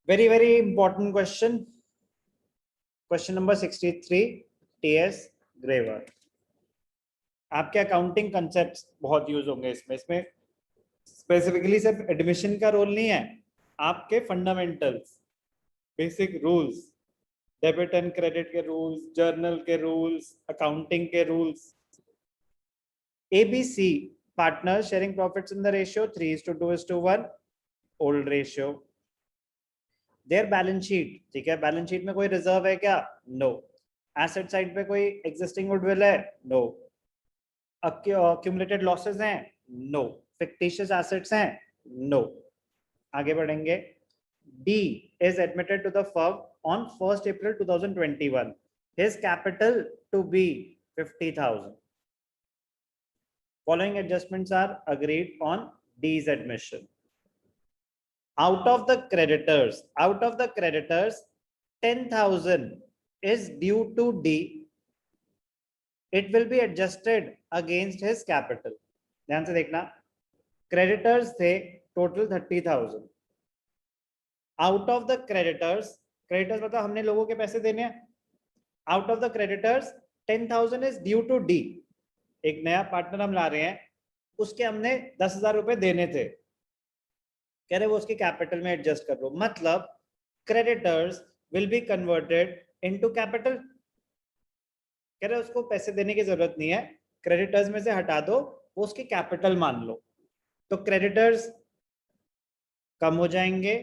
very important question. Question number 63, TS Graver. आपके accounting concepts बहुत use होंगे इसमें स्पेसिफिकली सिर्फ एडमिशन का रोल नहीं है, आपके fundamentals, basic rules, debit and credit के रूल्स, जर्नल के रूल्स, अकाउंटिंग के rules. ABC partners sharing profits in the ratio 3:2:1, old ratio. Their balance sheet, ठीक है, बैलेंस शीट में कोई रिजर्व है क्या? नो. एसेट साइड पे कोई एग्जिस्टिंग गुडविल है? नो. accumulated losses हैं? नो. fictitious assets हैं? नो. आगे बढ़ेंगे. D is admitted to the firm on 1st April 2021. His capital to be 50,000. Following adjustments are agreed on D's admission. Out of the creditors, 10,000 is due to D. It will be adjusted against his capital. ध्यान से देखना, creditors थे total 30,000. Out of the creditors मतलब हमने लोगों के पैसे देने हैं. Out of the creditors 10,000 is due to D. एक नया पार्टनर हम ला रहे हैं, उसके हमने 10,000 रुपए देने थे, कह रहे वो उसके कैपिटल में एडजस्ट कर लो. मतलब creditors will be converted into capital. कह रहे उसको पैसे देने की जरूरत नहीं है, क्रेडिटर्स में से हटा दो, वो उसके कैपिटल मान लो. तो क्रेडिटर्स कम हो जाएंगे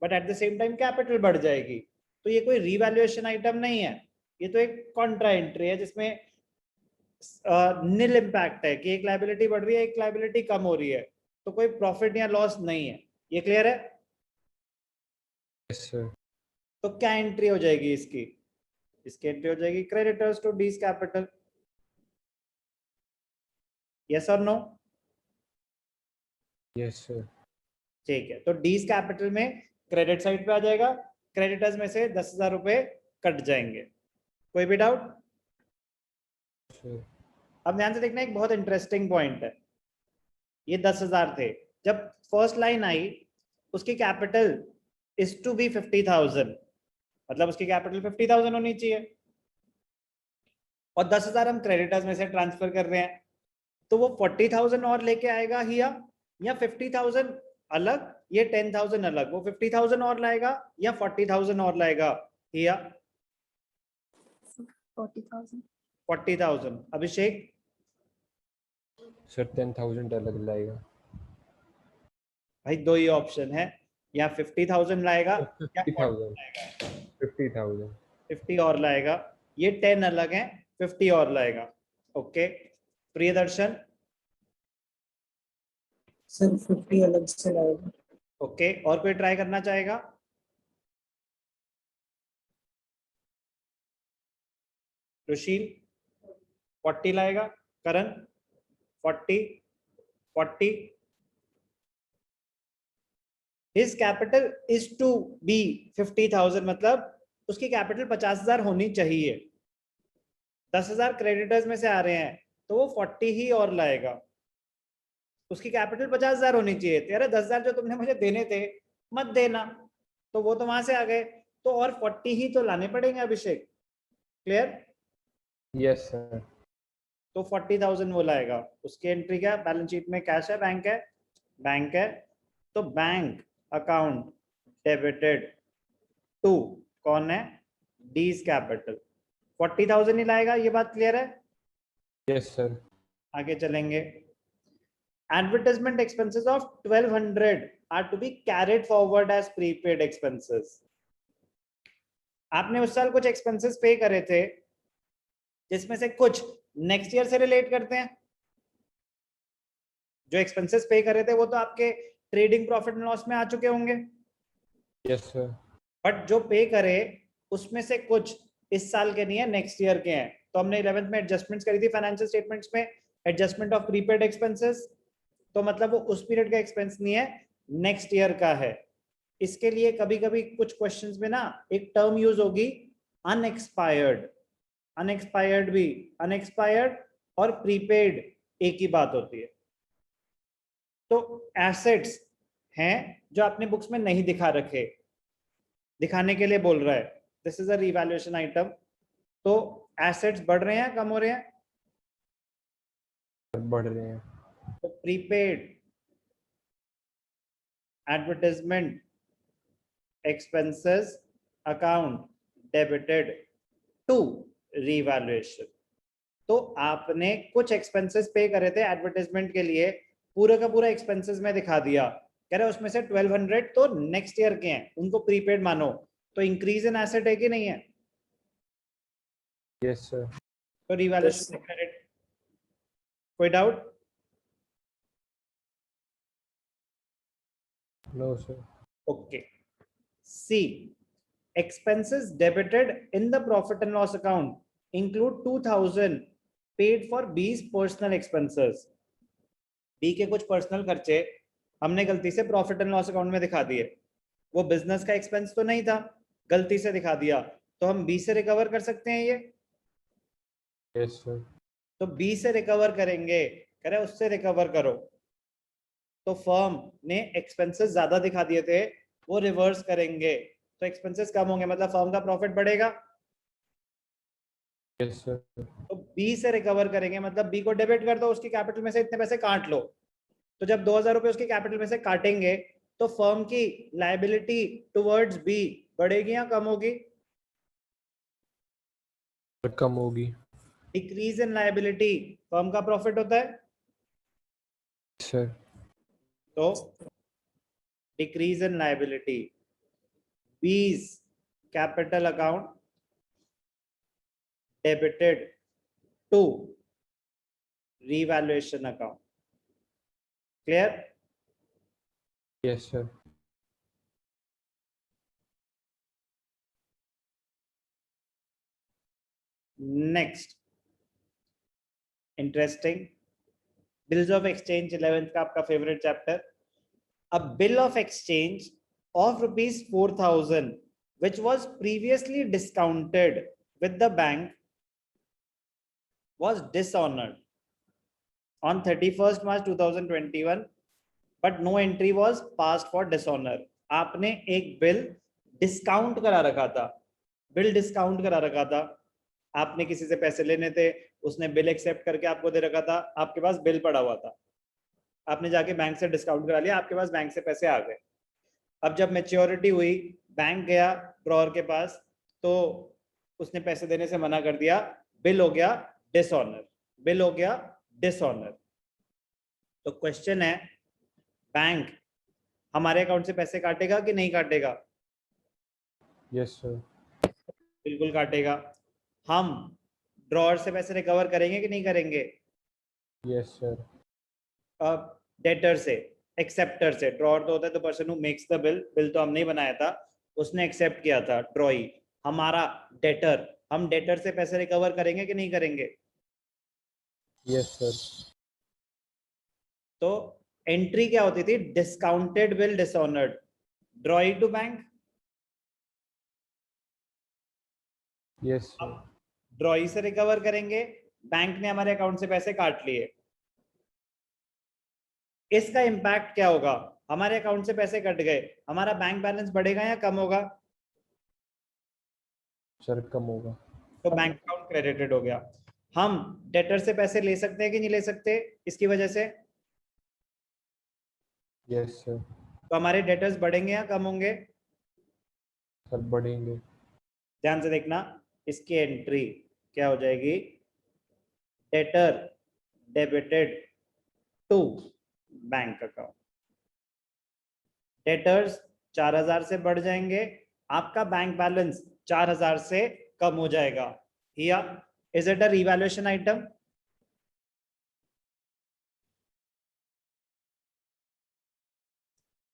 but at the same time capital बढ़ जाएगी. तो ये कोई रीवैल्यूएशन आइटम नहीं है, ये तो एक कॉन्ट्रा एंट्री है जिसमें नील इम्पैक्ट है कि एक लायबिलिटी बढ़ रही है, एक लायबिलिटी कम हो रही है, तो कोई प्रॉफिट या लॉस नहीं है. ये क्लियर है? Yes sir. तो क्या एंट्री हो जाएगी इसकी? इसकी एंट्री हो जाएगी creditors to D's capital. Yes और नो? Yes sir. ठीक है, तो डीज कैपिटल में क्रेडिट साइड पे आ जाएगा, क्रेडिटर्स में से 10,000 रुपए कट जाएंगे. कोई भी डाउट? अब ध्यान से देखना, एक बहुत इंटरेस्टिंग पॉइंट है. ये 10,000 थे, जब फर्स्ट लाइन आई उसकी कैपिटल इज टू बी 50,000, मतलब उसकी कैपिटल 50,000 होनी चाहिए, और 10,000 हम क्रेडिटर्स में से ट्रांसफर कर रहे हैं, तो वो 40,000 और लेके आएगा हिया, या 50,000 अलग, ये 10,000 अलग, वो 50,000 और लाएगा या 40,000 और लाएगा हिया? 40,000. अभिषेक? सर 10,000 अलग लाएगा. भाई दो ही ऑप्शन है, या 50,000 लाएगा या 50,000. 50 और लाएगा. ये 10 अलग है, 50 और लाएगा. ओके. प्रियदर्शन? सर 50 अलग से लाएगा. ओके, और कोई ट्राई करना चाहेगा? रुशील 40 लाएगा, करण 40. His capital is to be 50,000, मतलब उसकी कैपिटल 50,000 होनी चाहिए. 10,000 क्रेडिटर्स में से आ रहे हैं, तो वो 40 ही और लाएगा. उसकी कैपिटल 50,000 होनी चाहिए. तेरा 10,000 जो तुमने मुझे देने थे मत देना, तो वो तो वहां से आ गए, तो और 40 ही तो लाने पड़ेंगे. अभिषेक क्लियर? Yes sir. तो 40,000 वो लाएगा. उसकी एंट्री क्या? बैलेंस शीट में कैश है, बैंक है, बैंक है, तो बैंक अकाउंट डेबिटेड टू कौन है? डीज कैपिटल. 40,000 ही लाएगा. ये बात क्लियर है? Yes sir. आगे चलेंगे. Advertisement expenses of 1,200 are to be carried forward as prepaid expenses. आपने उस साल कुछ एक्सपेंसेस पे करे थे जिसमें से कुछ नेक्स्ट ईयर से रिलेट करते हैं. जो एक्सपेंसेस पे करे थे वो तो आपके ट्रेडिंग प्रॉफिट एंड लॉस में आ चुके होंगे. Yes sir. बट जो पे करे उसमें से कुछ इस साल के नहीं है, नेक्स्ट ईयर के हैं. तो हमने 11th में एडजस्टमेंट्स करी थी फाइनेंशियल स्टेटमेंट्स में, एडजस्टमेंट ऑफ प्रीपेड एक्सपेंसेस, तो मतलब वो उस पीरियड का एक्सपेंस नहीं है, नेक्स्ट ईयर का है. इसके लिए कभी कभी कुछ क्वेश्चंस में ना एक टर्म यूज होगी अनएक्सपायर्ड. अनएक्सपायर्ड भी, अनएक्सपायर्ड और प्रीपेड एक ही बात होती है. तो एसेट्स हैं जो आपने बुक्स में नहीं दिखा रखे, दिखाने के लिए बोल रहा है, this is a revaluation item. तो एसेट्स बढ़ रहे हैं कम हो रहे हैं? बढ़ रहे हैं। तो prepaid advertisement expenses account debited to revaluation. तो आपने कुछ एक्सपेंसेस पे करे थे एडवर्टाइजमेंट के लिए, पूरा का पूरा एक्सपेंसेस में दिखा दिया, कह रहे उसमें से 1200 तो नेक्स्ट ईयर के हैं, उनको प्रीपेड मानो, तो इंक्रीज इन एसेट है कि नहीं है? Yes sir. तो रिवैल्यूएशन क्रेडिट। कोई doubt? No sir. Okay. See, expenses debited in the profit and loss account include 2000 paid for B's personal expenses। B के कुछ पर्सनल खर्चे हमने गलती से प्रॉफिट एंड लॉस अकाउंट में दिखा दिए, वो बिजनेस का एक्सपेंस तो नहीं था, गलती से दिखा दिया, तो हम बी से रिकवर कर सकते हैं ये? Yes sir. तो बी से रिकवर करेंगे, कह रहे उससे रिकवर करो। तो फर्म ने एक्सपेंसेस ज्यादा दिखा दिए थे, वो रिवर्स करेंगे, तो एक्सपेंसेस कम होंगे, मतलब फर्म का प्रॉफिट बढ़ेगा। Yes sir. तो बी से रिकवर करेंगे, मतलब बी को डेबिट कर दो, उसकी कैपिटल में से इतने पैसे काट लो। तो जब 2000 रुपए उसकी कैपिटल में से काटेंगे तो फर्म की लायबिलिटी टुवर्ड्स बी बढ़ेगी या कम होगी? कम होगी। डिक्रीज इन लायबिलिटी फर्म का प्रॉफिट होता है, सर। तो decrease in liability, B's capital account debited to revaluation account। Clear? Yes sir. Next interesting, bills of exchange 11th का आपका favourite chapter. A bill of exchange of rupees 4000 which was previously discounted with the bank was dishonored on 31st March 2021 but no entry was passed for dishonor। आपने एक bill discount करा रखा था, bill discount करा रखा था, आपने किसी से पैसे लेने थे, उसने बिल एक्सेप्ट करके आपको दे रखा था, आपके पास बिल पड़ा हुआ था, आपने जाके बैंक से डिस्काउंट करा लिया, आपके पास बैंक से पैसे आ गए। अब जब मैच्योरिटी हुई, बैंक गया ड्रॉअर के पास, तो उसने पैसे देने से मना कर दिया, बिल हो गया डिसऑनर, बिल हो गया डिसऑनर। तो क्वेश्चन है, बैंक हमारे अकाउंट से पैसे काटेगा कि नहीं काटेगा? Yes sir. बिल्कुल काटेगा। हम ड्रॉअर से पैसे रिकवर करेंगे कि नहीं करेंगे? Yes sir. डेटर से, एक्सेप्टर से, ड्रॉअर तो होता है the person who makes the bill, bill तो हम नहीं बनाया था, उसने एक्सेप्ट किया था, ड्रॉई हमारा डेटर, हम डेटर से पैसे रिकवर करेंगे कि नहीं करेंगे? Yes sir. तो एंट्री क्या होती थी? Discounted bill dishonoured, drawee to bank. Yes sir. Drawee से रिकवर करेंगे, बैंक ने हमारे अकाउंट से पैसे काट लिए, इसका इंपैक्ट क्या होगा? हमारे अकाउंट से पैसे कट गए, हमारा बैंक बैलेंस बढ़ेगा या कम होगा? सर कम होगा। तो बैंक अकाउंट क्रेडिटेड हो गया। हम डेटर से पैसे ले सकते हैं कि नहीं ले सकते इसकी वजह से? Yes sir. तो हमारे डेटर्स बढ़ेंगे या कम होंगे? सर बढ़ेंगे। ध्यान से देखना, इसकी एंट्री क्या हो जाएगी? Debtor debited to bank account. Debtors 4000 से बढ़ जाएंगे, आपका बैंक बैलेंस 4000 से कम हो जाएगा। Here is it a revaluation item?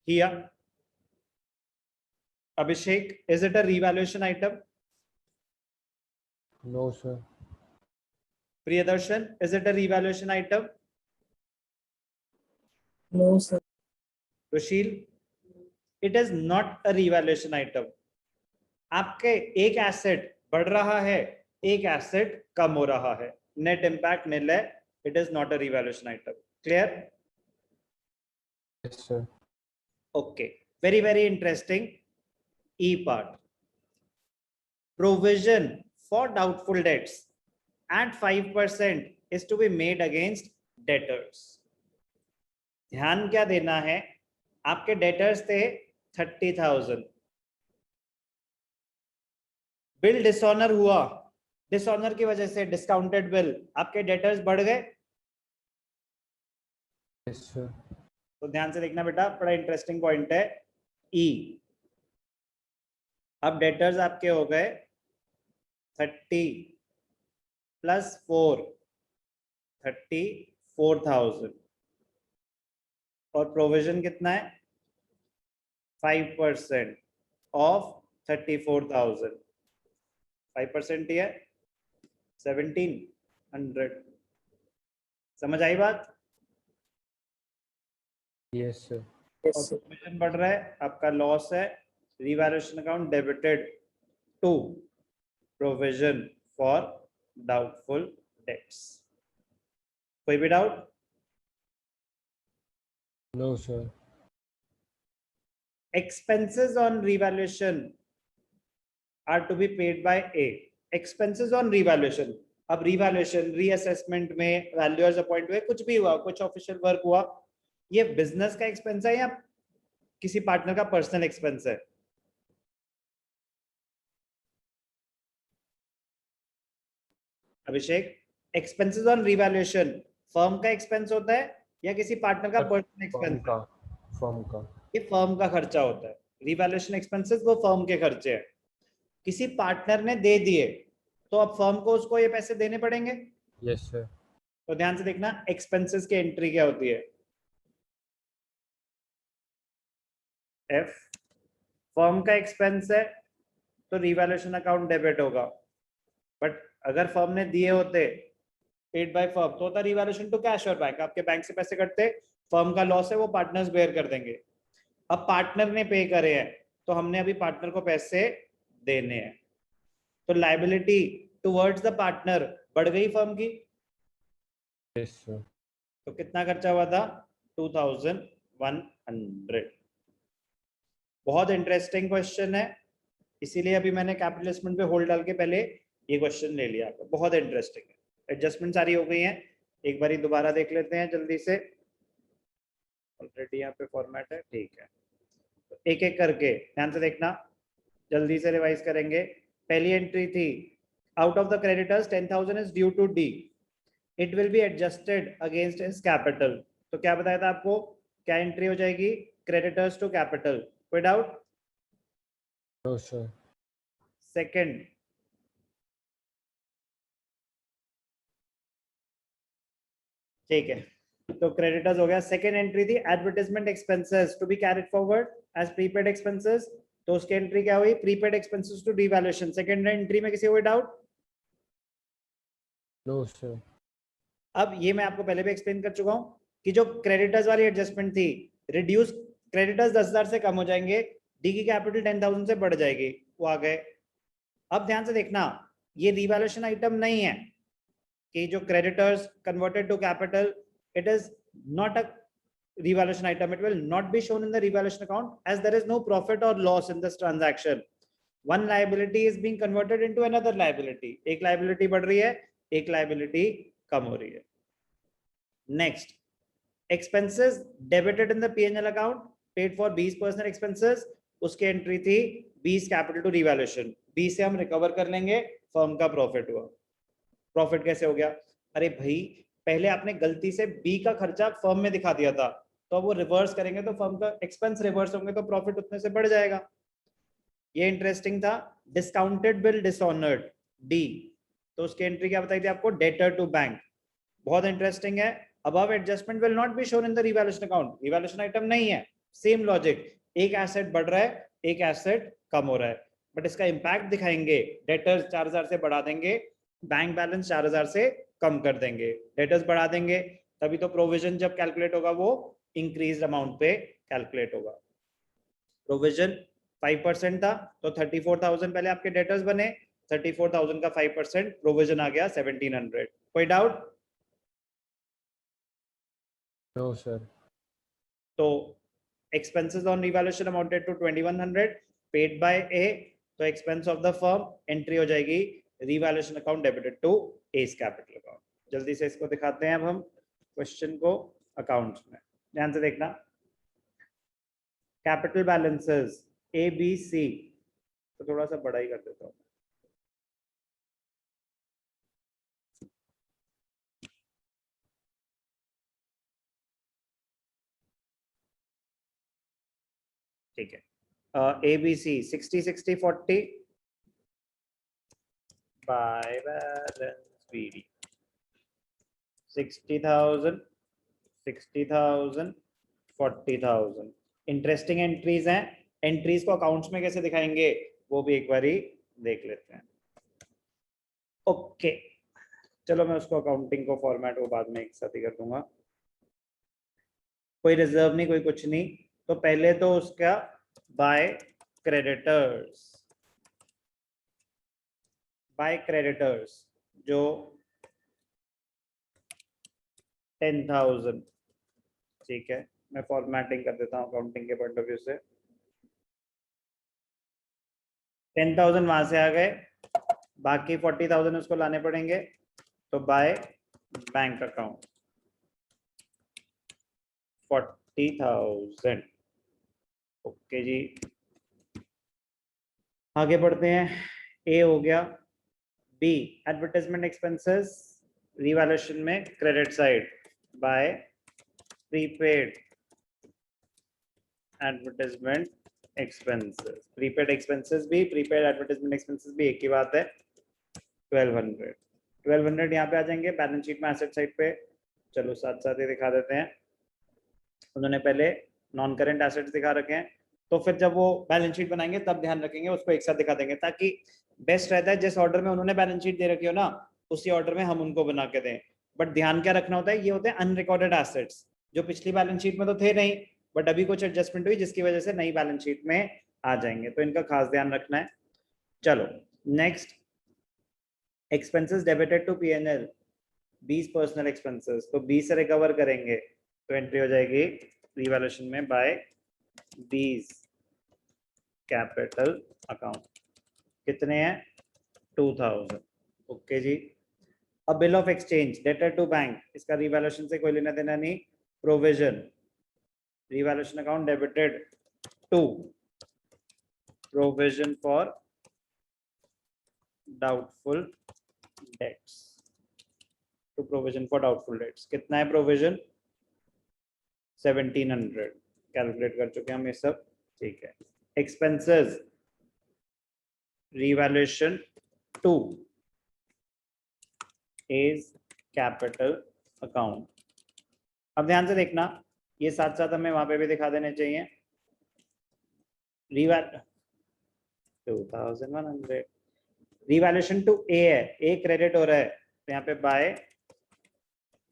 Here Abhishek, is it a revaluation item? No sir. Priyadarshan, is it a revaluation item? No, sir. Rushil, it is not a revaluation item। आपके एक asset बढ़ रहा है, एक asset कम हो रहा है, net impact नील है, it is not a revaluation item. Clear? Yes sir. Okay, very very interesting. E part. Provision for doubtful debts at 5% is to be made against debtors. ध्यान क्या देना है, आपके डेटर्स थे 30,000, बिल डिसऑनर हुआ, dishonour की वजह से डिस्काउंटेड बिल, आपके डेटर्स बढ़ गए। Yes sir. तो ध्यान से देखना बेटा, बड़ा इंटरेस्टिंग पॉइंट है। ई, अब डेटर्स आपके हो गए 30 प्लस 4, 34,000, और प्रोविजन कितना है 5% ऑफ 34,000, 5% ही है 1,700। समझ आई बात? Yes sir. Yes, और sir. प्रोविजन बढ़ रहा है, आपका लॉस है, revaluation account debited to provision for doubtful debts. कोई भी doubt? No sir. Expenses on revaluation are to be paid by A. Expenses on revaluation, अब revaluation, reassessment में valuers अपॉइंट हुए, कुछ भी हुआ, कुछ ऑफिशियल वर्क हुआ, ये बिजनेस का एक्सपेंस है या किसी पार्टनर का पर्सनल एक्सपेंस है? अभिषेक, एक्सपेंसेस ऑन रिवैल्यूएशन फर्म का एक्सपेंस होता है या किसी पार्टनर का पर्सनल एक्सपेंस? फर्म का। ये फर्म का खर्चा होता है। रिवैल्यूएशन एक्सपेंसेस वो फर्म के खर्चे हैं। किसी पार्टनर ने दे दिए तो अब फर्म को उसको ये पैसे देने पड़ेंगे। Yes sir. तो ध्यान से देखना, एक्सपेंसेस की एंट्री क्या होती है, एफ, फर्म का एक्सपेंस है तो रिवैल्यूएशन अकाउंट डेबिट होगा, बट अगर फर्म ने दिए होते पेड बाय फर्म तो होता रिवैल्यूएशन टू कैश और बैंक, आपके बैंक से पैसे कटते, फर्म का लॉस है वो पार्टनर्स बेयर कर देंगे। अब पार्टनर ने पे करे हैं तो हमने अभी पार्टनर को पैसे देने हैं, तो लायबिलिटी टुवर्ड्स द पार्टनर बढ़ गई फर्म की। Yes sir. तो कितना खर्चा हुआ था 2,100। बहुत इंटरेस्टिंग क्वेश्चन है, इसीलिए अभी मैंने कैपिटल पे होल्ड डाल के पहले ये क्वेश्चन ले लिया। बहुत इंटरेस्टिंग है, एडजस्टमेंट सारी हो गई हैं, एक बार दोबारा देख लेते हैं जल्दी से। ऑलरेडी यहाँ पे फॉर्मेट है, ठीक है, तो एक एक करके ध्यान से देखना, जल्दी से रिवाइज करेंगे। पहली एंट्री थी, out of the creditors 10,000 is due to D, it will be adjusted against his capital. तो क्या बताया था आपको, क्या एंट्री हो जाएगी, क्रेडिटर्स टू कैपिटल। कोई डाउट? No sir. सेकंड, ठीक है, तो क्रेडिटर्स हो गया। सेकंड एंट्री थी advertisement expenses to be carried forward as prepaid expenses, तो उसकी एंट्री क्या हुई, prepaid expenses to devaluation. Second entry में किसी को डाउट? No sir. अब ये मैं आपको पहले भी एक्सप्लेन कर चुका हूं कि जो क्रेडिटर्स वाली एडजस्टमेंट थी, रिड्यूस क्रेडिटर्स 10,000 से कम हो जाएंगे, डी की कैपिटल 10,000 से बढ़ जाएगी, वो आ गए। अब ध्यान से देखना, ये रिवैल्यूएशन आइटम नहीं है कि जो creditors converted to capital, it is not a revaluation item, it will not be shown in the revaluation account as there is no profit or loss in this transaction. One liability is being converted into another liability, एक liability बढ़ रही है, एक liability कम हो रही है। Next, expenses debited in the P&L account paid for B's personal expenses, उसकी entry थी B's capital to revaluation, B से हम रिकवर कर लेंगे, फर्म का प्रॉफिट हुआ। प्रॉफिट कैसे हो गया? अरे भाई, पहले आपने गलती से बी का खर्चा फर्म में दिखा दिया था, तो अब वो रिवर्स करेंगे तो फर्म का एक्सपेंस रिवर्स होंगे तो प्रॉफिट उतने से बढ़ जाएगा। ये इंटरेस्टिंग था। डिस्काउंटेड बिल डिसऑनर्ड, डी, तो उसकी एंट्री क्या बताई थी आपको, डेटर टू बैंक। बहुत इंटरेस्टिंग है। Above adjustment will not be shown in the revaluation account, revaluation item नहीं है। सेम लॉजिक, एक एसेट बढ़ रहा है, एक एसेट कम हो रहा है, बट इसका इंपैक्ट दिखाएंगे। डेटर्स 4,000 से बढ़ा देंगे, बैंक बैलेंस 4,000 से कम कर देंगे, डेटर्स बढ़ा देंगे, तभी तो प्रोविजन जब कैलकुलेट होगा वो इंक्रीज अमाउंट पे कैलकुलेट होगा। प्रोविजन 5% था तो 34,000 पहले आपके डेटर्स बने, 34,000 का 5% प्रोविजन आ गया 1,700। कोई डाउट? No sir. तो expenses on revaluation amounted to 2,100, paid by A, तो expense of the firm entry हो जाएगी revaluation account debited to S capital account. जल्दी से इसको दिखाते हैं अब हम क्वेश्चन को अकाउंट्स में, ध्यान से देखना। Capital balances A B C, तो थोड़ा सा बड़ा ही कर देता हूँ। ठीक है, A B C 60-60-40 by balance BD 60,000 60,000 40,000। Interesting entries हैं, एंट्रीज को अकाउंट्स में कैसे दिखाएंगे वो भी एक बारी देख लेते हैं। ओके, चलो मैं उसको अकाउंटिंग को फॉर्मेट वो बाद में एक साथ ही कर दूंगा। कोई रिजर्व नहीं, कोई कुछ नहीं, तो पहले तो उसका बाय क्रेडिटर्स, बाय क्रेडिटर्स जो 10,000, ठीक है, मैं फॉर्मेटिंग कर देता हूँ अकाउंटिंग के पॉइंट ऑफ व्यू से। 10,000 वहां से आ गए, बाकी 40,000 उसको लाने पड़ेंगे, तो बाय बैंक अकाउंट 40,000। ओके जी, आगे बढ़ते हैं। ए हो गया। बी एडवर्टाइजमेंट एक्सपेंसेस रिवैल्यूएशन में credit side by prepaid advertisement expenses. Prepaid expenses भी, प्रीपेड एडवर्टाइजमेंट एक्सपेंसेस भी एक ही बात है। 1200 यहाँ पे आ जाएंगे बैलेंस शीट में एसेट साइड पे। चलो साथ साथ ही दिखा देते हैं। उन्होंने पहले नॉन करेंट एसेट्स दिखा रखे हैं, तो फिर जब वो बैलेंस शीट बनाएंगे तब ध्यान रखेंगे उसको एक साथ दिखा देंगे, ताकि बेस्ट रहता है जिस ऑर्डर में उन्होंने बैलेंस शीट दे रखी हो ना उसी ऑर्डर में हम उनको बना के दें। बट ध्यान क्या रखना होता है, ये होते हैं अनरिकॉर्डेड एसेट्स जो पिछली बैलेंस शीट में तो थे नहीं, बट अभी कुछ एडजस्टमेंट हुई जिसकी वजह से नई बैलेंस शीट में आ जाएंगे, तो इनका खास ध्यान रखना है। चलो next, expenses debited to PNL 20 personal expenses, तो 20 से रिकवर करेंगे, तो एंट्री हो जाएगी रिवैल्यूएशन में बाय 20 कैपिटल अकाउंट। कितने हैं? 2000। ओके जी। अब bill of exchange debtor to bank, इसका रिवैल्यूएशन से कोई लेना देना नहीं। Provision revaluation account debited to provision for doubtful debts, to provision for doubtful debts. कितना है प्रोविजन? 1700। कैलकुलेट कर चुके हैं हम ये सब, ठीक है। Expenses revaluation two is capital account. अब ध्यान से देखना, ये साथ साथ हमें वहां पे भी दिखा देने चाहिए। रिवैल 2100 रिवैल्यूएशन टू ए है, ए क्रेडिट हो रहा है, तो यहाँ पे बाय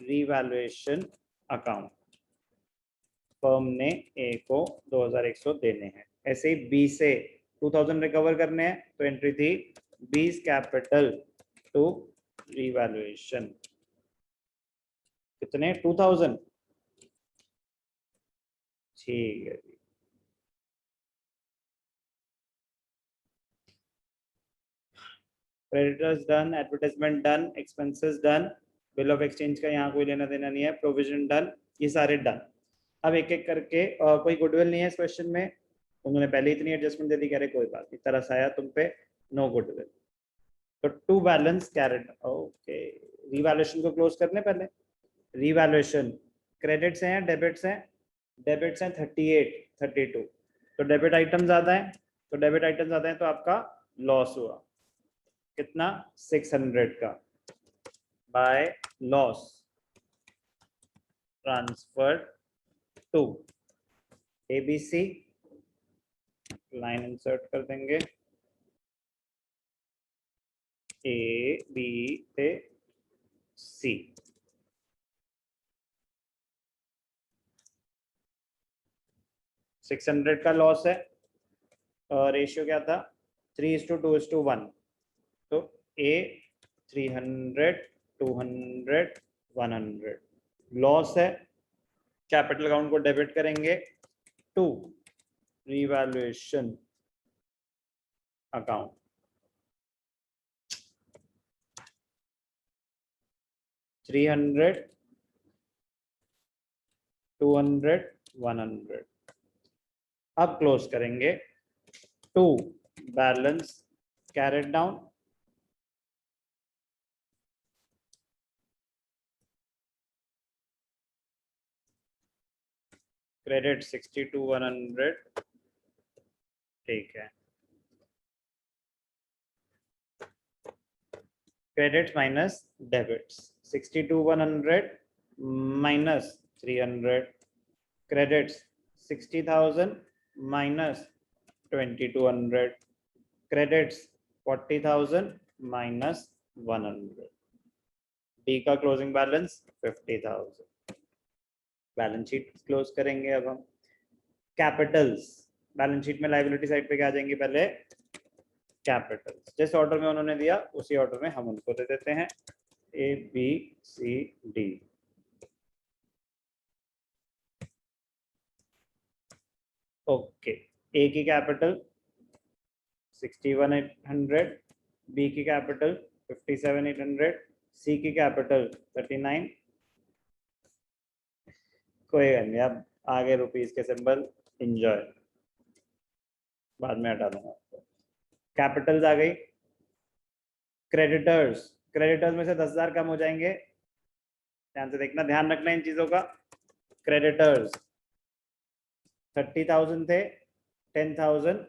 रिवैल्यूएशन अकाउंट, फर्म ने ए को 2100 देने हैं। ऐसे ही बी से 2000 रिकवर करने हैं, तो एंट्री थी 20 कैपिटल टू रिवैल्यूएशन। कितने? 2000। ठीक है जी। Creditors done, advertisement done, expenses done, bill of exchange का यहाँ कोई लेना देना नहीं है, प्रोविजन डन, ये सारे डन। अब एक एक करके कोई गुडविल नहीं है इस क्वेश्चन में, उन्होंने पहले इतनी एडजस्टमेंट दे दी, कह रहे कोई बात नहीं, तरस आया तुम पे, नो गुडविल। तो to balance carried, okay. Revaluation को क्लोज कर लें पहले। रिवैल्यूएशन क्रेडिट्स हैं डेबिट्स हैं? डेबिट्स हैं 38 32, तो डेबिट आइटम ज्यादा है, तो डेबिट आइटम ज्यादा है तो आपका लॉस हुआ। कितना? 600 का by loss transfer to ABC, line insert कर देंगे, ए बी से सी। $600 का लॉस है, रेशियो क्या था? 3:2:1, तो ए 300 200 100 लॉस है। कैपिटल अकाउंट को डेबिट करेंगे टू रिवैल्यूएशन account. $300, $200, $100. अब क्लोज करेंगे. 2 balance carried down. Credit 62, 100. ठीक है. Credits minus debits. 62, 100 minus 300. Credits 60,000 minus 2,200. Credits 40,000 minus 100. D का closing balance 50,000. Balance sheet close करेंगे. अब हम कैपिटल्स. बैलेंस शीट में लायबिलिटी साइड पे क्या आ जाएंगे? पहले कैपिटल्स. जिस ऑर्डर में उन्होंने दिया उसी ऑर्डर में हम उनको दे देते हैं. A, B, C, D. Okay. A की कैपिटल 61,800, B की कैपिटल 57,800, C की कैपिटल 39. कोई गल नहीं. अब आगे रुपीस के सिंबल एंजॉय, बाद में हटा दूंगा. कैपिटल्स आ गई. क्रेडिटर्स. क्रेडिटर्स में से 10,000 कम हो जाएंगे. ध्यान से देखना, ध्यान रखना इन चीजों का. क्रेडिटर्स 30,000 थे, 10,000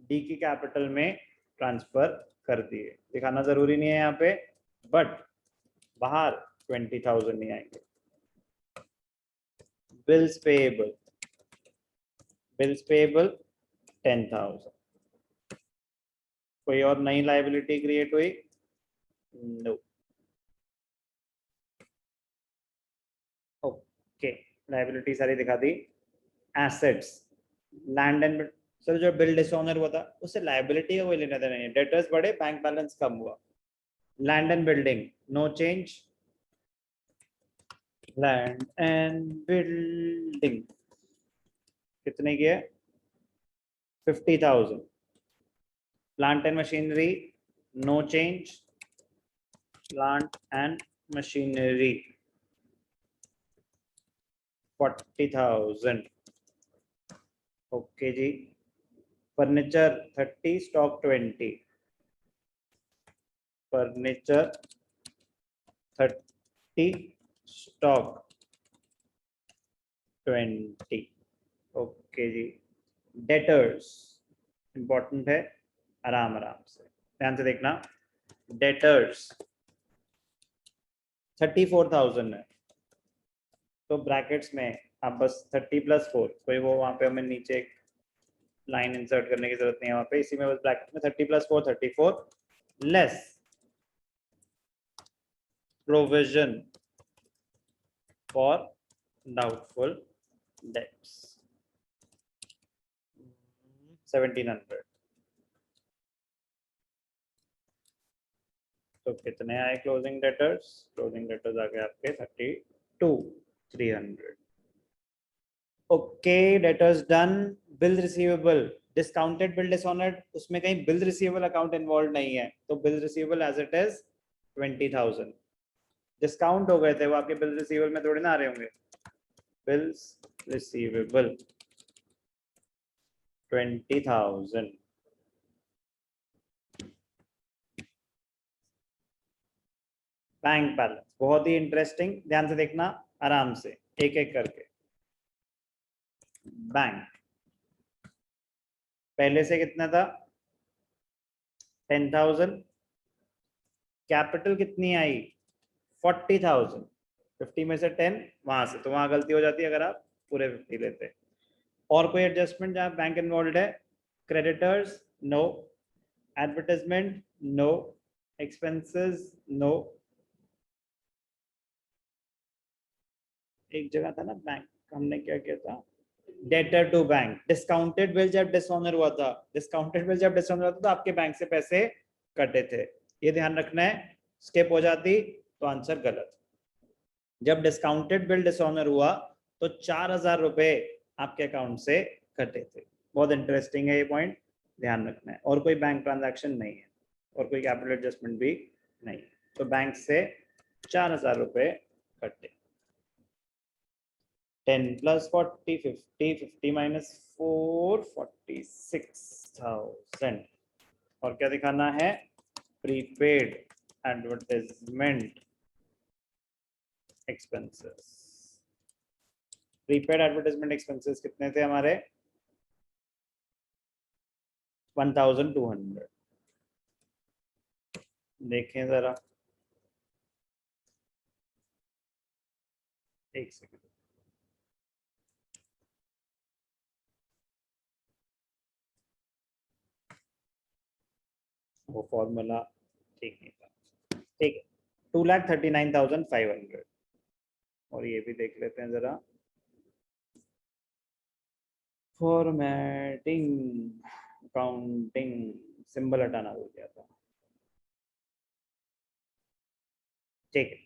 डी की कैपिटल में ट्रांसफर कर दिए. दिखाना जरूरी नहीं है यहाँ पे, बट बाहर 20,000 नहीं आएंगे. Bills payable. Bills payable 10,000. कोई और नई लायबिलिटी क्रिएट हुई? नो. ओके. लायबिलिटी सारी दिखा दी. एसेट्स. लैंड एंड, सर जो बिल डिसऑनर हुआ था उससे लायबिलिटी का कोई लेना देना नहीं है. डेटर्स बढ़े, बैंक बैलेंस कम हुआ. Land and building no change. Land and building कितने की है? 50,000. Plant and machinery no change. Plant and machinery 40,000. Okay जी. Furniture 30, stock 20. Furniture 30, stock 20. Okay जी. डेटर्स इंपॉर्टेंट है, आराम आराम से ध्यान से देखना. डेटर्स 34,000 है, तो ब्रैकेट्स में आप बस 30 + 4, कोई वो वहां पे हमें नीचे एक लाइन इंसर्ट करने की जरूरत नहीं है. वहां पे इसी में बस ब्रैकेट में 30 + 4 34 less provision for doubtful debts 1,700. तो कितने आए क्लोजिंग डेटर्स? क्लोजिंग डेटर्स आ गए आपके 32,300. Okay. Debtors done. Bill receivable. Discounted bill dishonoured, उसमें कहीं बिल रिसीवेबल अकाउंट इन्वॉल्व नहीं है, तो bill receivable as it is 20,000. Discount हो गए थे वो आपके बिल रिसीवेबल में थोड़ी ना आ रहे होंगे. Bills receivable 20,000. बैंक बैलेंस बहुत ही इंटरेस्टिंग, ध्यान से देखना, आराम से एक एक करके. बैंक पहले से कितना था? 10,000. कैपिटल कितनी आई? 40,000. 50 में से 10 वहां से, तो वहां गलती हो जाती है अगर आप पूरे 50 लेते. और कोई एडजस्टमेंट जहां बैंक इन्वॉल्व है? Creditors no. Advertisement no. Expenses no. एक जगह था ना बैंक, हमने क्या किया था? Debtor to bank. Discounted bill जब डिसऑनर हुआ था, डिस्काउंटेड बिल जब डिसऑनर हुआ था तो आपके बैंक से पैसे कटे थे. ये ध्यान रखना है. स्किप हो जाती तो आंसर गलत. जब डिस्काउंटेड बिल डिसऑनर हुआ तो 4,000 रुपए आपके अकाउंट से कटे थे. बहुत इंटरेस्टिंग है ये पॉइंट. ध्यान रखना है, और कोई बैंक ट्रांजैक्शन नहीं है और कोई कैपिटल एडजस्टमेंट भी नहीं, तो बैंक से 4,000 रुपए कटे। 10 + 40 50, 50 - 4 46,000। और क्या दिखाना है? Prepaid advertisement expenses. Prepaid advertisement expenses कितने थे हमारे? 1,200। देखें जरा, एक सेकंड। वो फॉर्मूला ठीक नहीं था। ठीक है, 2,39,500। और ये भी देख लेते हैं जरा, फॉर्मेटिंग अकाउंटिंग सिंबल हटाना भूल गया था। ठीक है,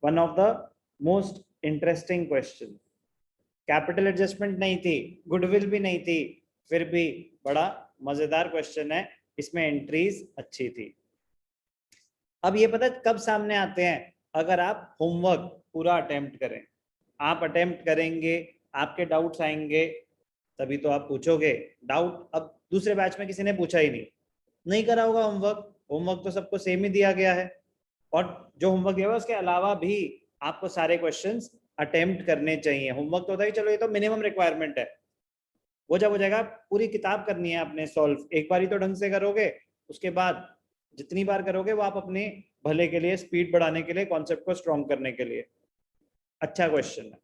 one of the most interesting question. Capital adjustment नहीं थी, गुडविल भी नहीं थी, फिर भी बड़ा मजेदार क्वेश्चन है, इसमें एंट्रीज अच्छी थी। अब ये पता कब सामने आते हैं? अगर आप होमवर्क पूरा अटेम्प्ट करें। आप अटेम्प्ट करेंगे, आपके डाउट्स आएंगे, तभी तो आप पूछोगे डाउट। अब दूसरे बैच में किसी ने पूछा ही नहीं करा होगा होमवर्क। होमवर्क तो सबको सेम ही दिया गया है, और जो होमवर्क दिया हुआ है उसके अलावा भी आपको सारे क्वेश्चंस अटेम्प्ट करने चाहिए। होमवर्क तो होता है चलो ये तो मिनिमम रिक्वायरमेंट है, वो जब हो जाएगा पूरी किताब करनी है आपने सॉल्व। एक बार ही तो ढंग से करोगे, उसके बाद जितनी बार करोगे वो आप अपने भले के लिए, स्पीड बढ़ाने के लिए, कॉन्सेप्ट को स्ट्रॉन्ग करने के लिए। अच्छा क्वेश्चन है,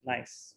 नाइस।